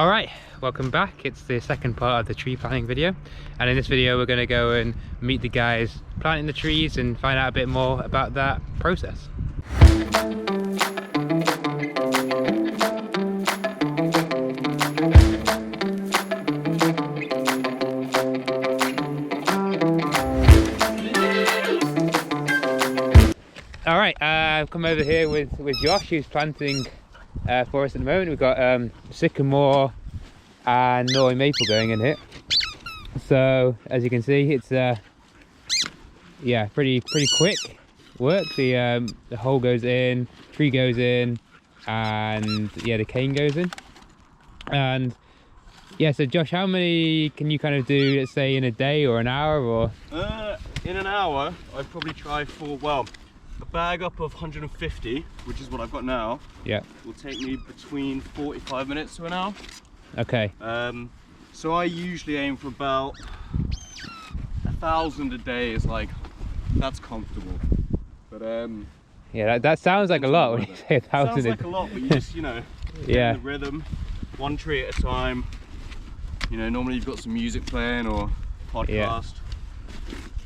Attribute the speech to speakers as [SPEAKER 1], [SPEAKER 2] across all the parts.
[SPEAKER 1] Alright, welcome back. It's the second part of the tree planting video, and in this video we're going to go and meet the guys planting the trees and find out a bit more about that process. Alright, I've come over here with Josh, who's planting for us at the moment. We've got sycamore and Norway maple going in here. So as you can see, it's yeah, pretty quick work. The hole goes in, tree goes in, and yeah, the cane goes in. And yeah, so Josh, how many can you kind of do, let's say, in a day or an hour? Or
[SPEAKER 2] in an hour I'd probably try for, well, a bag up of 150, which is what I've got now. Yeah, will take me between 45 minutes to an hour. Okay. So I usually aim for about 1,000 a day. Is like, that's comfortable. But
[SPEAKER 1] yeah, that sounds like a lot when you say 1,000.
[SPEAKER 2] Sounds like a lot, but you just, you know,
[SPEAKER 1] yeah,
[SPEAKER 2] the rhythm, one tree at a time. You know, normally you've got some music playing or podcast. Yeah.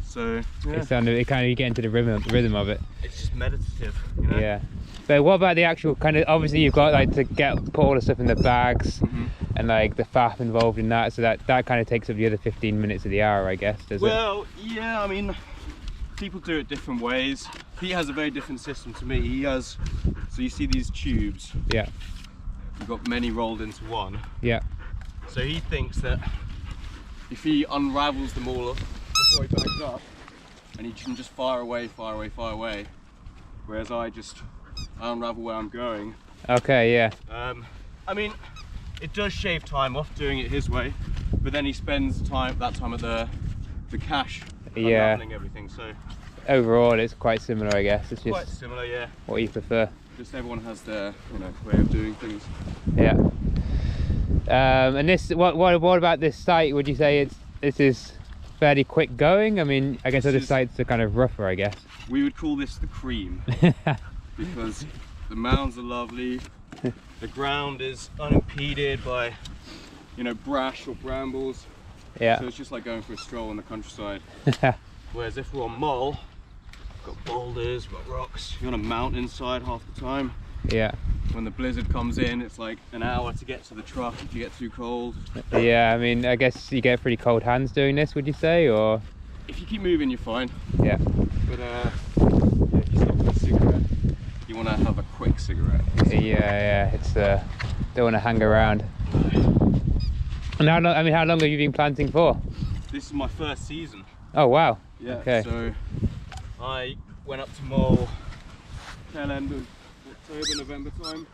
[SPEAKER 2] So yeah.
[SPEAKER 1] It kind of, you get into the rhythm of it.
[SPEAKER 2] It's just meditative, you know? Yeah.
[SPEAKER 1] But what about the actual kind of, obviously you've got like to put all the stuff in the bags, and like the faff involved in that, so that kind of takes up the other 15 minutes of the hour, I guess, does it?
[SPEAKER 2] Well, yeah, I mean, people do it different ways. He has a very different system to me. He has, so you see these tubes? Yeah. You've got many rolled into one. Yeah. So he thinks that if he unravels them all before he bags up, and he can just fire away, whereas I unravel where I'm going. Okay, yeah. I mean, it does shave time off doing it his way, but then he spends that time at the cache unraveling everything. So
[SPEAKER 1] overall, it's quite similar, I guess. It's just
[SPEAKER 2] quite similar, yeah.
[SPEAKER 1] What you prefer.
[SPEAKER 2] Just everyone has their, you know, way of doing things.
[SPEAKER 1] Yeah. And this, what about this site? Would you say this is fairly quick going? I mean, I guess other sites are kind of rougher, I guess.
[SPEAKER 2] We would call this the cream because the mounds are lovely. The ground is unimpeded by, you know, brash or brambles. Yeah. So it's just like going for a stroll in the countryside. Whereas if we're on Mull, we've got boulders, we've got rocks. You're on a mountainside half the time. Yeah. When the blizzard comes in, it's like an hour to get to the truck if you get too cold.
[SPEAKER 1] Yeah, I mean, I guess you get pretty cold hands doing this, would you say, or?
[SPEAKER 2] If you keep moving, you're fine.
[SPEAKER 1] Yeah.
[SPEAKER 2] But yeah, if you stop with a cigarette, you want to have a quick cigarette.
[SPEAKER 1] Yeah, it's don't want to hang around. And how long have you been planting for?
[SPEAKER 2] This is my first season.
[SPEAKER 1] Oh wow.
[SPEAKER 2] Yeah.
[SPEAKER 1] Okay.
[SPEAKER 2] So I went up to Mull tail end of October, November time.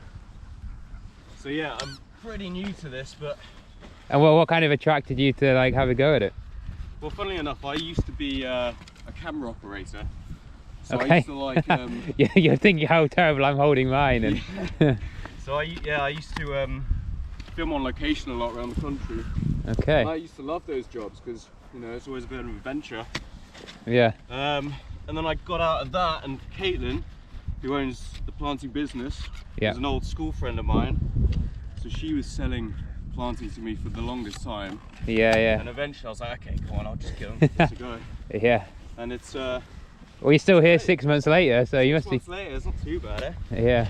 [SPEAKER 2] So yeah, I'm pretty new to this, but.
[SPEAKER 1] And what kind of attracted you to like have a go at it?
[SPEAKER 2] Well, funnily enough, I used to be a camera operator. So
[SPEAKER 1] okay.
[SPEAKER 2] I used to like.
[SPEAKER 1] Yeah, you're thinking how terrible I'm holding mine. And
[SPEAKER 2] yeah. So I used to film on location a lot around the country.
[SPEAKER 1] Okay.
[SPEAKER 2] And I used to love those jobs because, you know, it's always a bit of an adventure.
[SPEAKER 1] Yeah.
[SPEAKER 2] And then I got out of that, and Caitlin, who owns the planting business, was an old school friend of mine. So she was selling planting to me for the longest time. Yeah. And eventually I was like, okay, come on, I'll just get to go. Yeah. And it's well,
[SPEAKER 1] you're still here 6 months later, so you must be.
[SPEAKER 2] 6 months later, it's not too bad, eh?
[SPEAKER 1] Yeah.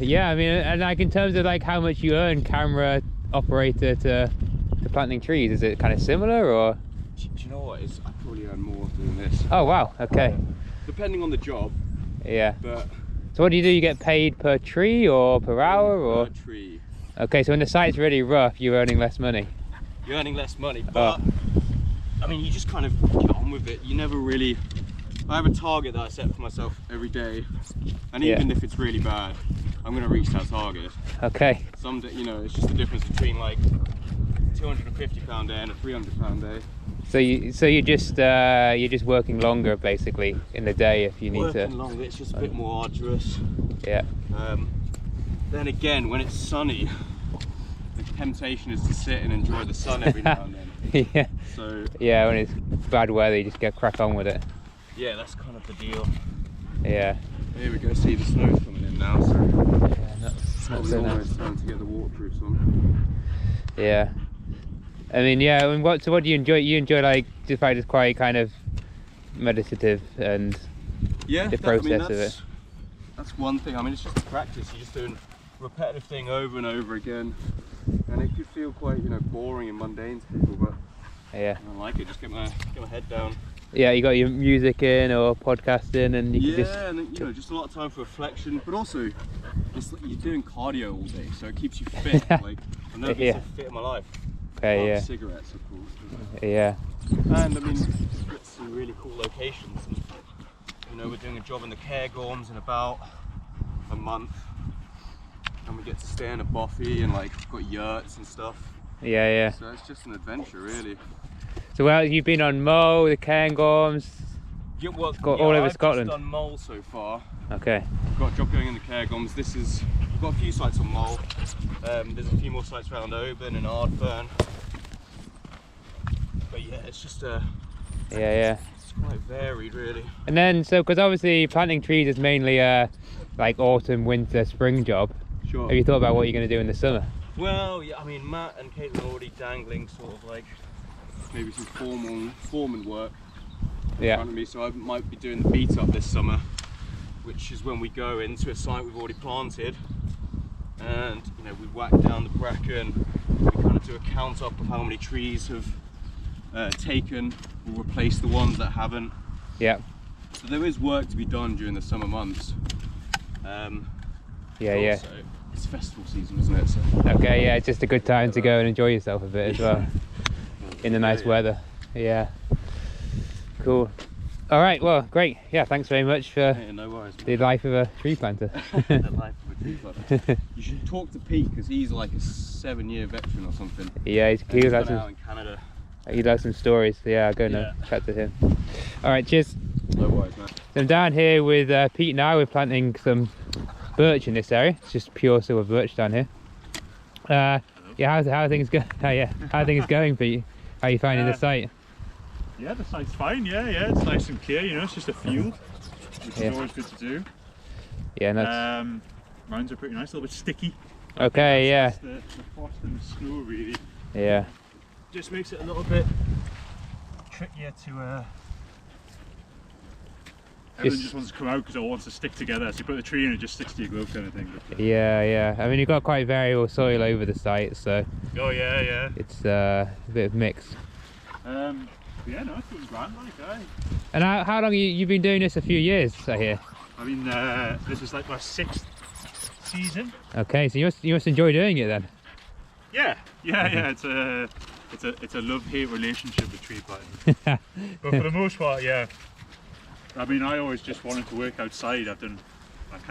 [SPEAKER 1] Yeah, I mean, and like in terms of like how much you earn camera operator to planting trees, is it kind of similar, or?
[SPEAKER 2] Do you know what? I probably earn more doing this.
[SPEAKER 1] Oh wow, okay.
[SPEAKER 2] Depending on the job. Yeah. But
[SPEAKER 1] so what do? You get paid per tree or per hour, or?
[SPEAKER 2] Per tree.
[SPEAKER 1] Okay, so when the site's really rough, you're earning less money.
[SPEAKER 2] You're earning less money, but I mean, you just kind of get on with it. You never really. I have a target that I set for myself every day, and even if it's really bad, I'm going to reach that target. Okay. Some, you know, it's just the difference between like £250 day and a £300 day.
[SPEAKER 1] So you're just working longer basically in the day if you need to.
[SPEAKER 2] Working longer, it's just a bit more arduous. Yeah. Then again, when it's sunny, the temptation is to sit and enjoy the sun every now and then.
[SPEAKER 1] Yeah.
[SPEAKER 2] So. Yeah,
[SPEAKER 1] when it's bad weather, you just get crack on with it.
[SPEAKER 2] Yeah, that's kind of the deal.
[SPEAKER 1] Yeah.
[SPEAKER 2] Here we go. See, the snow's coming in now, so
[SPEAKER 1] yeah, not so
[SPEAKER 2] almost time to get the waterproofs
[SPEAKER 1] Yeah. I mean, yeah. I mean, what do you enjoy? You enjoy like the fact it's quite kind of meditative and the process of it.
[SPEAKER 2] That's one thing. I mean, it's just the practice. You're just doing a repetitive thing over and over again, and it could feel quite, you know, boring and mundane to people, but
[SPEAKER 1] yeah,
[SPEAKER 2] I like it. Just get my head down.
[SPEAKER 1] Yeah, you got your music in or podcasting, and you can just...
[SPEAKER 2] and then, you know, just a lot of time for reflection, but also it's like you're doing cardio all day, so it keeps you fit. Like, I've never been so fit in my life.
[SPEAKER 1] Okay, yeah.
[SPEAKER 2] Cigarettes, of course.
[SPEAKER 1] Yeah.
[SPEAKER 2] And I mean, it's some really cool locations. You know, we're doing a job in the Cairngorms in about a month, and we get to stay in a bothy and like got yurts and stuff.
[SPEAKER 1] Yeah, yeah.
[SPEAKER 2] So it's just an adventure, really.
[SPEAKER 1] So well, you've been on Mull, the Cairngorms, all over Scotland.
[SPEAKER 2] I've just done Mull so far.
[SPEAKER 1] Okay.
[SPEAKER 2] We've got a job going in the Cairngorms. We've got a few sites on Mull. There's a few more sites around Oban and Ardfern. But yeah, it's just
[SPEAKER 1] yeah.
[SPEAKER 2] It's quite varied, really.
[SPEAKER 1] And then, so because obviously planting trees is mainly like autumn, winter, spring job.
[SPEAKER 2] Sure.
[SPEAKER 1] Have you thought about what you're going to do in the summer?
[SPEAKER 2] Well, yeah. I mean, Matt and Caitlin are already dangling sort of like maybe some foreman work in front of me, so I might be doing the beat up this summer, which is when we go into a site we've already planted, and you know, we whack down the bracken, we kind of do a count up of how many trees have taken, we'll replace the ones that haven't.
[SPEAKER 1] Yeah.
[SPEAKER 2] So there is work to be done during the summer months.
[SPEAKER 1] Yeah.
[SPEAKER 2] It's festival season, isn't it? So.
[SPEAKER 1] Okay, yeah, it's just a good time to go and enjoy yourself a bit as well. In the nice weather. Yeah. Cool. All right, well, great. Yeah, thanks very much for
[SPEAKER 2] no worries,
[SPEAKER 1] the life of a tree planter.
[SPEAKER 2] The life of a tree planter. You should talk to Pete, because he's like a 7-year veteran or something.
[SPEAKER 1] Yeah, he's
[SPEAKER 2] out in Canada.
[SPEAKER 1] He does some stories. Yeah, I'll go and chat to him. All right, cheers.
[SPEAKER 2] No worries, man.
[SPEAKER 1] So I'm down here with Pete now. We're planting some birch in this area. It's just pure silver birch down here. Yeah, how are things going? How are things going, Pete? How are you finding the site?
[SPEAKER 3] Yeah, the site's fine. Yeah, it's nice and clear. You know, it's just a field, which is always good to do.
[SPEAKER 1] Yeah, and that's...
[SPEAKER 3] Mounds are pretty nice, a little bit sticky.
[SPEAKER 1] Okay,
[SPEAKER 3] that's the frost and the snow, really.
[SPEAKER 1] Yeah.
[SPEAKER 3] Just makes it a little bit trickier to. Everything just wants to come out because it all wants to stick together. So you put the tree in, it just sticks to your glove, kind of thing. But,
[SPEAKER 1] yeah. I mean, you've got quite variable soil over the site, so.
[SPEAKER 3] Oh yeah.
[SPEAKER 1] It's a bit of mix.
[SPEAKER 3] Yeah, no, it's doing grand, like, aye.
[SPEAKER 1] And how long you've been doing this? A few years, I hear.
[SPEAKER 3] I mean, this is like my 6th season.
[SPEAKER 1] Okay, so you must enjoy doing it then.
[SPEAKER 3] Yeah. It's a love-hate relationship with tree planting. But for the most part, yeah. I mean, I always just wanted to work outside. I kind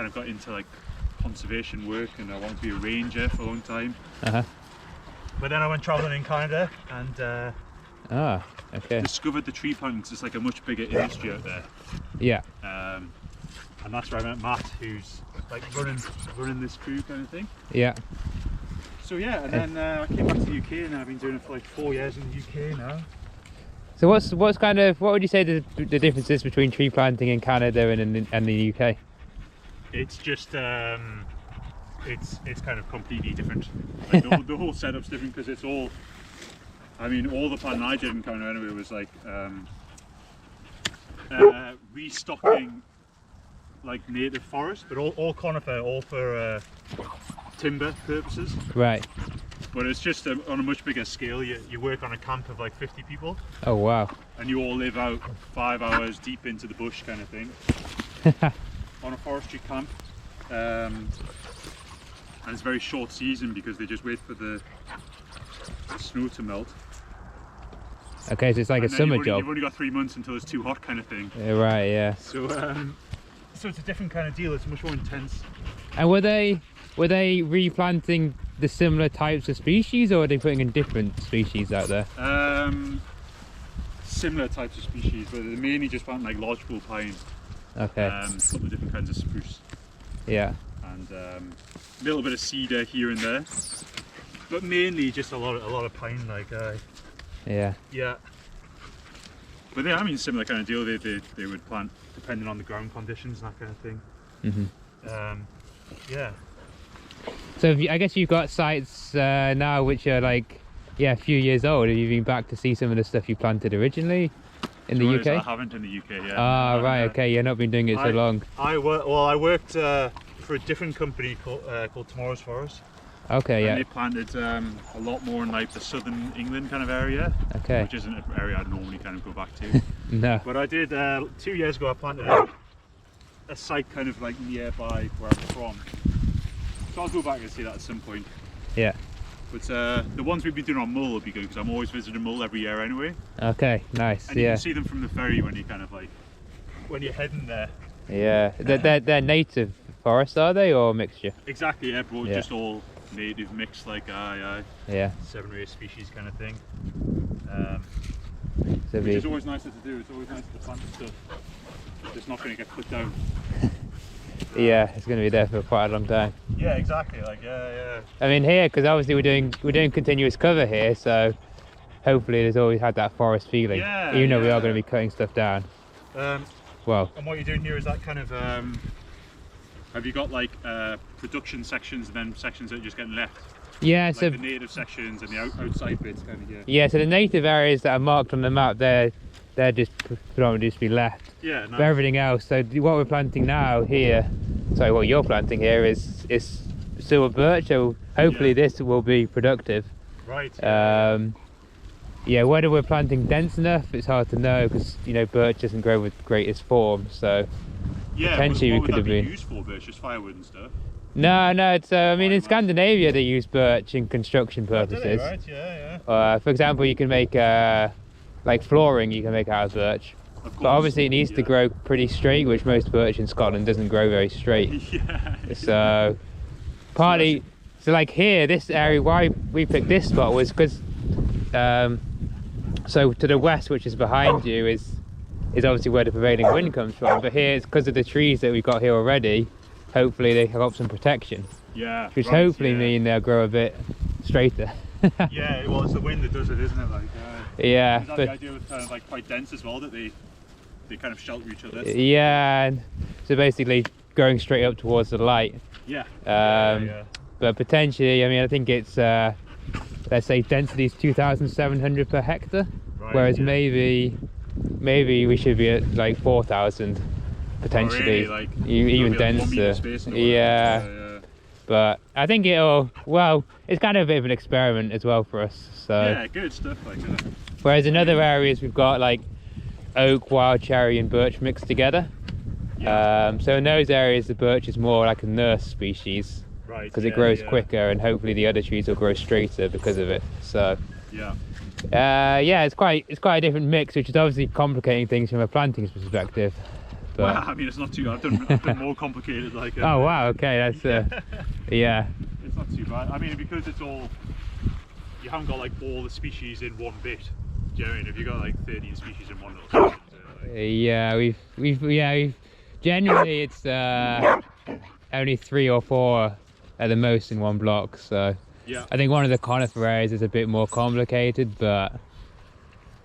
[SPEAKER 3] of got into like conservation work, and I wanted to be a ranger for a long time. But then I went traveling in Canada and discovered the tree planting. It's like a much bigger industry out there.
[SPEAKER 1] Yeah.
[SPEAKER 3] And that's where I met Matt, who's like running this crew kind of thing.
[SPEAKER 1] Yeah.
[SPEAKER 3] So yeah, and then I came back to the UK, and I've been doing it for like 4 years in the UK now.
[SPEAKER 1] So what would you say the difference is between tree planting in Canada and the UK?
[SPEAKER 3] It's just it's kind of completely different. Like the whole setup's different, because it's all. I mean, all the planting I did in Canada anyway was like restocking like native forest, but all conifer, all for timber purposes.
[SPEAKER 1] Right.
[SPEAKER 3] But it's just on a much bigger scale. You work on a camp of like 50 people.
[SPEAKER 1] Oh wow.
[SPEAKER 3] And you all live out 5 hours deep into the bush, kind of thing. On a forestry camp. And it's a very short season because they just wait for the snow to melt.
[SPEAKER 1] Okay, so it's like a summer job.
[SPEAKER 3] You've only got 3 months until it's too hot, kind of thing.
[SPEAKER 1] Yeah, right, yeah.
[SPEAKER 3] So it's a different kind of deal. It's much more intense.
[SPEAKER 1] And were they replanting the similar types of species, or are they putting in different species out there?
[SPEAKER 3] Similar types of species, but they're mainly just planting like lodgepole pine.
[SPEAKER 1] Okay.
[SPEAKER 3] A couple of different kinds of spruce.
[SPEAKER 1] Yeah.
[SPEAKER 3] And a little bit of cedar here and there, but mainly just a lot of pine, like.
[SPEAKER 1] Yeah.
[SPEAKER 3] Yeah. But I mean, similar kind of deal. They would plant depending on the ground conditions and that kind of thing.
[SPEAKER 1] Mhm.
[SPEAKER 3] Yeah.
[SPEAKER 1] So I guess you've got sites now which are like, yeah, a few years old. Have you been back to see some of the stuff you planted originally in the UK?
[SPEAKER 3] I haven't in the UK yet.
[SPEAKER 1] Ah, right, okay, you've not been doing it so long.
[SPEAKER 3] I worked for a different company called Tomorrow's Forest.
[SPEAKER 1] Okay, yeah.
[SPEAKER 3] And they planted a lot more in like the southern England kind of area.
[SPEAKER 1] Okay.
[SPEAKER 3] Which isn't an area I'd normally kind of go back to.
[SPEAKER 1] No.
[SPEAKER 3] But I did 2 years ago. I planted a site kind of like nearby where I'm from. So I'll go back and see that at some point.
[SPEAKER 1] Yeah.
[SPEAKER 3] But the ones we've been doing on Mull will be good because I'm always visiting Mull every year anyway.
[SPEAKER 1] Okay, nice.
[SPEAKER 3] And you can see them from the ferry when you kind of like when you're heading there.
[SPEAKER 1] Yeah, they're native forests, are they, or mixture?
[SPEAKER 3] Exactly, yeah, but just all native mixed, like
[SPEAKER 1] yeah,
[SPEAKER 3] 7 or 8 species kind of thing.
[SPEAKER 1] So
[SPEAKER 3] which is always nicer to do. It's always nicer to plant stuff. It's not going to get put down.
[SPEAKER 1] Yeah, it's going to be there for quite a long time.
[SPEAKER 3] Yeah, exactly. Like yeah.
[SPEAKER 1] I mean here, because obviously we're doing continuous cover here, so hopefully there's always had that forest feeling.
[SPEAKER 3] Yeah.
[SPEAKER 1] Even though we are going to be cutting stuff down. Well.
[SPEAKER 3] And what you're doing here is that kind of. Have you got like production sections and then sections that are just getting left?
[SPEAKER 1] Yeah,
[SPEAKER 3] like
[SPEAKER 1] so
[SPEAKER 3] the native sections and the outside bits kind of, yeah.
[SPEAKER 1] Yeah, so the native areas that are marked on the map, they're just predominantly just be left.
[SPEAKER 3] Yeah, nice.
[SPEAKER 1] But everything else, so what we're planting now here, sorry, what you're planting here is silver birch, so hopefully this will be productive.
[SPEAKER 3] Right.
[SPEAKER 1] Yeah, whether we're planting dense enough, it's hard to know because, you know, birch doesn't grow with greatest form, so
[SPEAKER 3] yeah,
[SPEAKER 1] potentially
[SPEAKER 3] what
[SPEAKER 1] we could have been
[SPEAKER 3] used for birch, just firewood and stuff?
[SPEAKER 1] No, it's I mean in Scandinavia they use birch in construction purposes.
[SPEAKER 3] Oh, right, yeah.
[SPEAKER 1] For example, you can make like flooring, you can make out of birch. But obviously it needs to grow pretty straight, which most birch in Scotland doesn't grow very straight.
[SPEAKER 3] Yeah.
[SPEAKER 1] So partly, so like here, this area, why we picked this spot was because so to the west, which is behind you, is obviously where the prevailing wind comes from. But here, it's because of the trees that we've got here already. Hopefully they have some protection.
[SPEAKER 3] Yeah.
[SPEAKER 1] Which hopefully mean they'll grow a bit straighter.
[SPEAKER 3] Yeah, well it's the wind that does it, isn't it? Like.
[SPEAKER 1] Yeah.
[SPEAKER 3] Is that the idea with kind of like quite dense as well, that they kind of shelter each other?
[SPEAKER 1] Yeah. And so basically going straight up towards the light.
[SPEAKER 3] Yeah.
[SPEAKER 1] But potentially, I mean, I think it's let's say density is 2,700 per hectare, whereas maybe we should be at like 4,000 potentially,
[SPEAKER 3] like,
[SPEAKER 1] even denser. Yeah. But I think it's kind of a bit of an experiment as well for us. So
[SPEAKER 3] yeah, good stuff like that.
[SPEAKER 1] Whereas in other areas we've got like oak, wild cherry and birch mixed together. So in those areas the birch is more like a nurse species.
[SPEAKER 3] Right,
[SPEAKER 1] because it grows quicker, and hopefully the other trees will grow straighter because of it. So yeah, it's quite a different mix, which is obviously complicating things from a planting perspective. But
[SPEAKER 3] well, I mean, it's not too. I've done more complicated. Like.
[SPEAKER 1] Oh wow, okay, that's yeah.
[SPEAKER 3] It's not too bad. I mean, because it's all. You haven't got like all the species in one bit. Do you know what I mean? If you got like 13 species in one little section.
[SPEAKER 1] Yeah, we've generally it's only 3 or 4 at the most in one block. So
[SPEAKER 3] yeah,
[SPEAKER 1] I think one of the conifer areas is a bit more complicated, but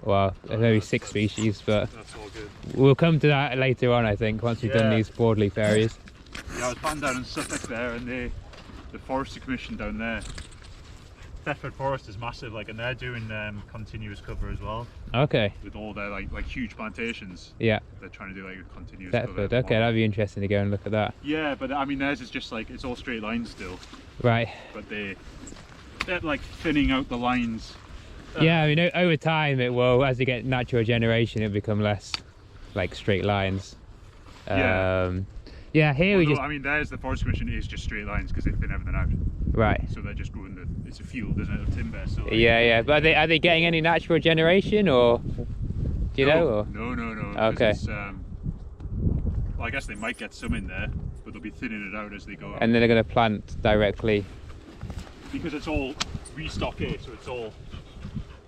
[SPEAKER 1] well, there's only 6 species, but
[SPEAKER 3] that's all good.
[SPEAKER 1] We'll come to that later on, I think, once we've done these broadleaf areas.
[SPEAKER 3] Yeah, I was planting down in Suffolk there, and the Forestry Commission down there, Thetford Forest is massive, like, and they're doing continuous cover as well. Okay. With all their like huge plantations. Yeah. They're trying to do like a continuous
[SPEAKER 1] Thetford,
[SPEAKER 3] cover.
[SPEAKER 1] Okay, that'd be interesting to go and look at that.
[SPEAKER 3] Yeah, but I mean theirs is just like, it's all straight lines still.
[SPEAKER 1] Right.
[SPEAKER 3] But they're like thinning out the lines.
[SPEAKER 1] Yeah, I mean over time it will, as you get natural generation, it'll become less like straight lines. Yeah, here we just.
[SPEAKER 3] I mean, there's the Forest Commission is just straight lines because they thin everything out.
[SPEAKER 1] Right.
[SPEAKER 3] So they're just growing it's a field, isn't it, of timber? So like,
[SPEAKER 1] yeah. But are they getting any natural generation, or do you know? Or?
[SPEAKER 3] No.
[SPEAKER 1] Okay.
[SPEAKER 3] Well, I guess they might get some in there, but they'll be thinning it out as they go out.
[SPEAKER 1] And then they're going to plant directly.
[SPEAKER 3] Because it's all restock here, so it's all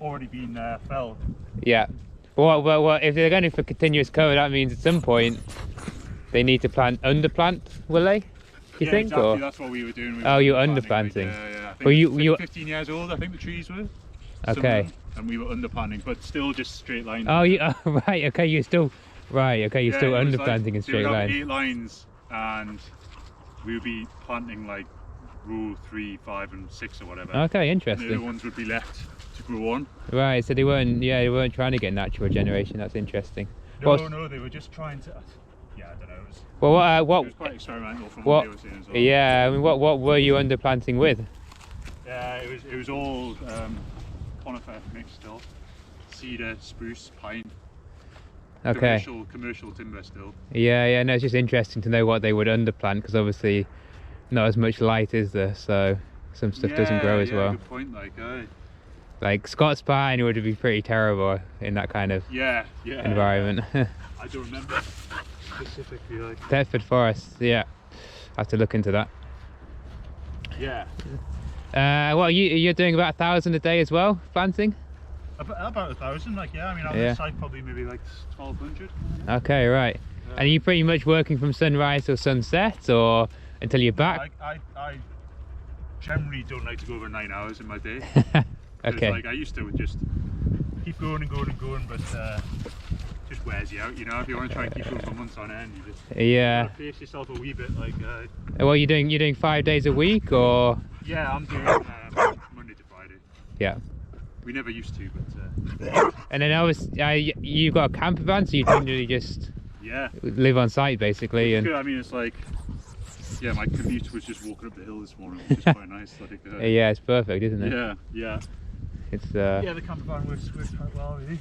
[SPEAKER 3] already been felled.
[SPEAKER 1] Yeah. Well, if they're going for continuous cover, that means at some point they need to underplant, will they? Do you think?
[SPEAKER 3] Exactly.
[SPEAKER 1] Or?
[SPEAKER 3] That's what we were doing.
[SPEAKER 1] You were underplanting.
[SPEAKER 3] Yeah.
[SPEAKER 1] Well, you
[SPEAKER 3] 15 years old, I think the trees were.
[SPEAKER 1] Okay.
[SPEAKER 3] And we were underplanting, but still just straight lines.
[SPEAKER 1] Oh, right. Okay, you're still still underplanting in straight lines.
[SPEAKER 3] 8 lines, and we would be planting like grow 3, 5 and 6 or whatever.
[SPEAKER 1] Okay, interesting.
[SPEAKER 3] And the other ones would be left to grow on.
[SPEAKER 1] Right, so they weren't trying to get natural regeneration. That's interesting.
[SPEAKER 3] No, they were just trying to. Yeah, I don't know. It was quite experimental from what they were saying as well.
[SPEAKER 1] Yeah, I mean, what were you underplanting with?
[SPEAKER 3] Yeah, it was all conifer mixed still, cedar, spruce, pine.
[SPEAKER 1] Okay.
[SPEAKER 3] Commercial timber still.
[SPEAKER 1] Yeah, no, it's just interesting to know what they would underplant, because obviously not as much light is there, so some stuff doesn't grow as well.
[SPEAKER 3] Good point.
[SPEAKER 1] Like Scots pine would be pretty terrible in that kind of environment.
[SPEAKER 3] I don't remember specifically. Like
[SPEAKER 1] Thetford Forest, yeah. I have to look into that.
[SPEAKER 3] Yeah.
[SPEAKER 1] Well, you're doing about 1,000 a day as well, planting?
[SPEAKER 3] About 1,000, like I mean, on this side probably maybe like 1,200.
[SPEAKER 1] Okay, right. And are you pretty much working from sunrise till sunset, or until you're back?
[SPEAKER 3] I generally don't like to go over 9 hours in my day.
[SPEAKER 1] Okay.
[SPEAKER 3] Like I used to just keep going and going and going, but just wears you out, you know. If you want to try and keep going for months on end, you just pace yourself a wee bit. Like.
[SPEAKER 1] Well, you're doing 5 days a week, or?
[SPEAKER 3] Yeah, I'm doing Monday to Friday.
[SPEAKER 1] Yeah.
[SPEAKER 3] We never used to, but.
[SPEAKER 1] And then you've got a camper van, so you generally just live on site basically.
[SPEAKER 3] It's good. I mean, it's like. Yeah, my commute was just walking up the hill this morning, which is quite nice. Like,
[SPEAKER 1] yeah, it's perfect, isn't it?
[SPEAKER 3] Yeah.
[SPEAKER 1] It's
[SPEAKER 3] yeah, the camper van works quite well, really.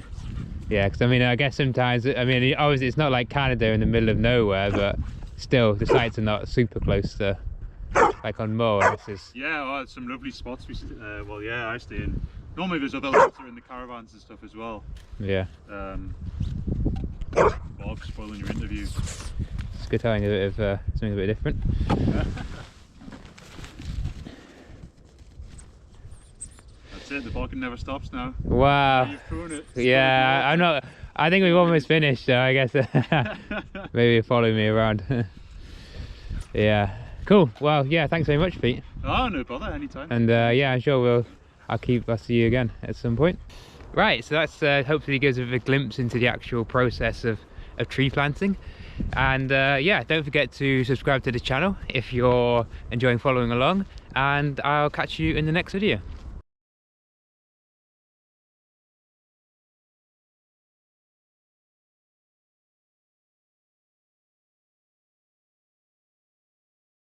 [SPEAKER 1] Yeah, because I mean, I guess sometimes, I mean, obviously it's not like Canada in the middle of nowhere, but still, the sites are not super close to, like on Moor.
[SPEAKER 3] Yeah, well, some lovely spots. I stay in. Normally there's other lads in the caravans and stuff as well.
[SPEAKER 1] Yeah.
[SPEAKER 3] Bob, spoiling your interview.
[SPEAKER 1] It's good having a bit of something a bit different.
[SPEAKER 3] That's it, the barking never stops now.
[SPEAKER 1] Wow.
[SPEAKER 3] You've proven it.
[SPEAKER 1] Yeah, I'm not. I think we've almost finished, so I guess maybe follow me around. Yeah. Cool. Well, yeah. Thanks very much, Pete.
[SPEAKER 2] Oh, no bother. Anytime.
[SPEAKER 1] And yeah, I'm sure I'll see you again at some point. Right. So that's hopefully gives a glimpse into the actual process of tree planting. And yeah, don't forget to subscribe to the channel if you're enjoying following along, and I'll catch you in the next video.